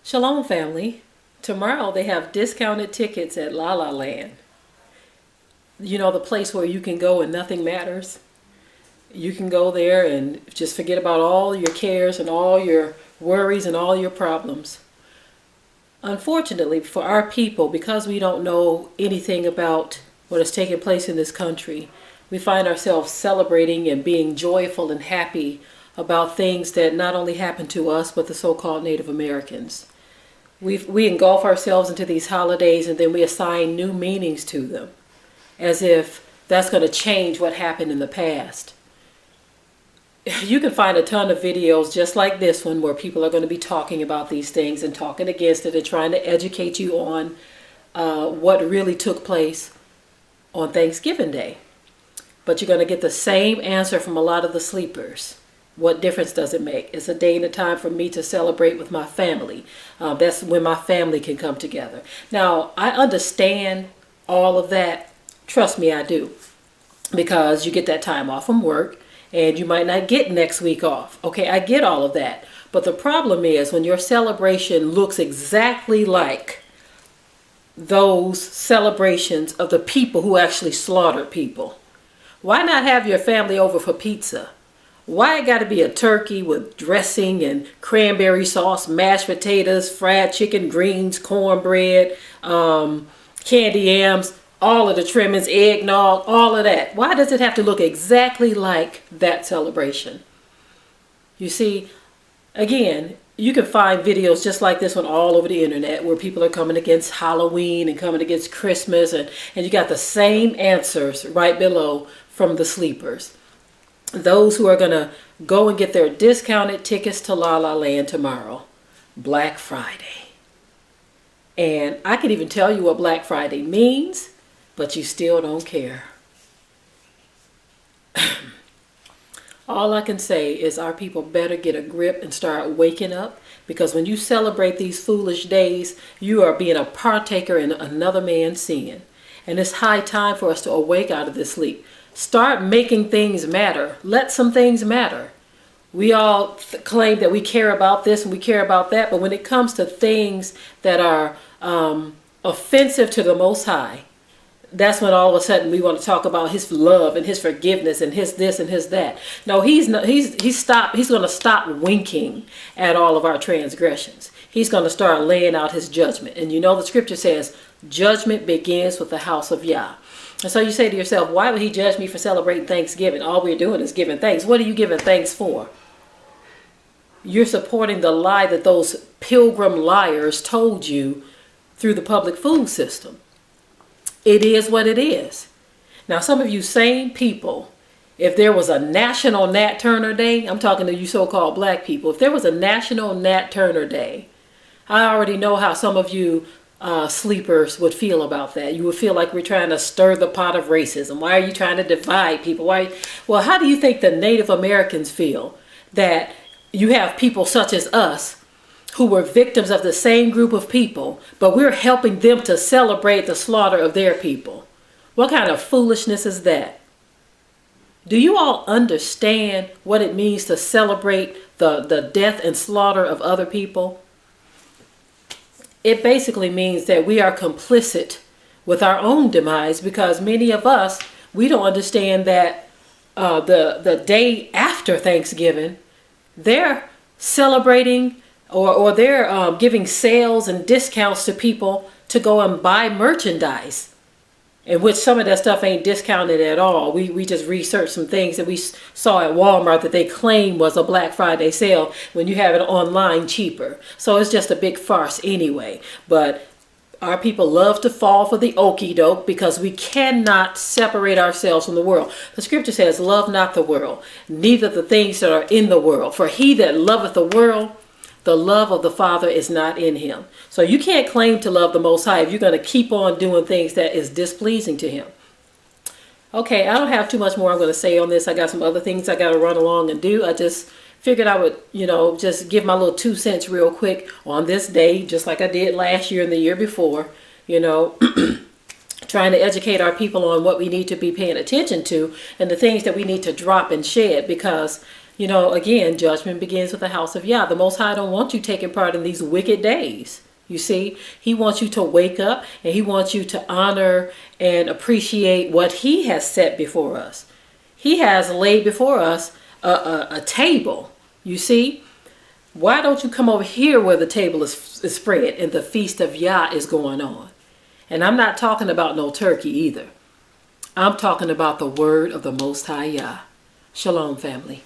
Shalom, family. Tomorrow they have discounted tickets at Lala Land. You know, the place where you can go and nothing matters. You can go there and just forget about all your cares and all your worries and all your problems. Unfortunately for our people, because we don't know anything about what is taking place in this country, we find ourselves celebrating and being joyful and happy about things that not only happen to us, but the so-called Native Americans. We engulf ourselves into these holidays and then we assign new meanings to them, as if that's going to change what happened in the past. You can find a ton of videos just like this one where people are going to be talking about these things and talking against it and trying to educate you on what really took place on Thanksgiving Day. But you're going to get the same answer from a lot of the sleepers. What difference does it make? It's a day and a time for me to celebrate with my family. That's when my family can come together. Now, I understand all of that. Trust me, I do. Because you get that time off from work and you might not get next week off. Okay, I get all of that. But the problem is when your celebration looks exactly like those celebrations of the people who actually slaughtered people. Why not have your family over for pizza? Why it got to be a turkey with dressing and cranberry sauce, mashed potatoes, fried chicken, greens, cornbread, candy yams, all of the trimmings, eggnog, all of that? Why does it have to look exactly like that celebration? You see, again, you can find videos just like this one all over the internet where people are coming against Halloween and coming against Christmas, and you got the same answers right below from the sleepers. Those who are going to go and get their discounted tickets to La La Land tomorrow, Black Friday. And I can even tell you what Black Friday means, but you still don't care. All I can say is our people better get a grip and start waking up, because when you celebrate these foolish days, you are being a partaker in another man's sin. And it's high time for us to awake out of this sleep. Start making things matter. Let some things matter. We all claim that we care about this and we care about that, but when it comes to things that are offensive to the Most High, that's when all of a sudden we want to talk about his love and his forgiveness and his this and his that. No, he's going to stop winking at all of our transgressions. He's going to start laying out his judgment. And you know the scripture says, judgment begins with the house of Yah. And so you say to yourself, why would he judge me for celebrating Thanksgiving? All we're doing is giving thanks. What are you giving thanks for? You're supporting the lie that those pilgrim liars told you through the public food system. It is what it is. Now, some of you same people, if there was a National Nat Turner Day, I'm talking to you so-called black people, if there was a National Nat Turner Day, I already know how some of you sleepers would feel about that. You would feel like we're trying to stir the pot of racism. Why are you trying to divide people? Well, how do you think the Native Americans feel that you have people such as us who were victims of the same group of people, but we're helping them to celebrate the slaughter of their people? What kind of foolishness is that? Do you all understand what it means to celebrate the death and slaughter of other people? It basically means that we are complicit with our own demise, because many of us, we don't understand that the day after Thanksgiving, they're celebrating or they're giving sales and discounts to people to go and buy merchandise, in which some of that stuff ain't discounted at all. We just researched some things that we saw at Walmart that they claim was a Black Friday sale when you have it online cheaper. So it's just a big farce anyway. But our people love to fall for the okie doke because we cannot separate ourselves from the world. The scripture says, love not the world, neither the things that are in the world. For he that loveth the world, the love of the Father is not in him. So you can't claim to love the Most High if you're going to keep on doing things that is displeasing to him. Okay, I don't have too much more I'm going to say on this. I got some other things I got to run along and do. I just figured I would, just give my little 2 cents real quick on this day, just like I did last year and the year before, trying to educate our people on what we need to be paying attention to and the things that we need to drop and shed, because You know, again, judgment begins with the house of Yah. The Most High don't want you taking part in these wicked days. You see, he wants you to wake up, and he wants you to honor and appreciate what he has set before us. He has laid before us a table. You see, why don't you come over here where the table is spread and the feast of Yah is going on? And I'm not talking about no turkey either. I'm talking about the word of the Most High Yah. Shalom, family.